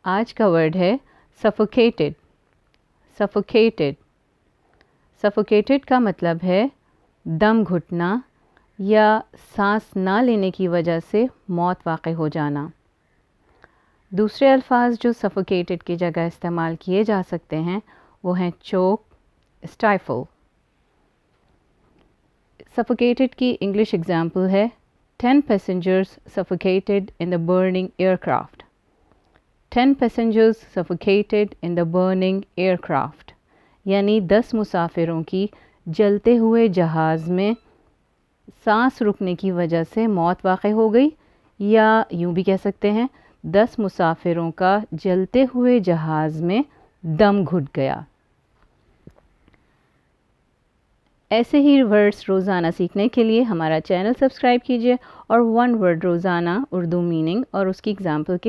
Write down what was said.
آج کا ورڈ ہے suffocated. suffocated. suffocated کا مطلب ہے دم گھٹنا یا سانس نہ لینے کی وجہ سے موت واقع ہو جانا. دوسرے الفاظ جو suffocated کی جگہ استعمال کیے جا سکتے ہیں وہ ہیں choke, stifle. suffocated کی انگلش اگزامپل ہے 10 passengers suffocated in the burning aircraft. 10 passengers suffocated in the burning aircraft. یعنی 10 مسافروں کی جلتے ہوئے جہاز میں سانس رکنے کی وجہ سے موت واقع ہو گئی، یا یوں بھی کہہ سکتے ہیں 10 مسافروں کا جلتے ہوئے جہاز میں دم گھٹ گیا. ایسے ہی ورڈس روزانہ سیکھنے کے لیے ہمارا چینل سبسکرائب کیجیے اور 1 ورڈ روزانہ اردو میننگ اور اس کی اگزامپل کے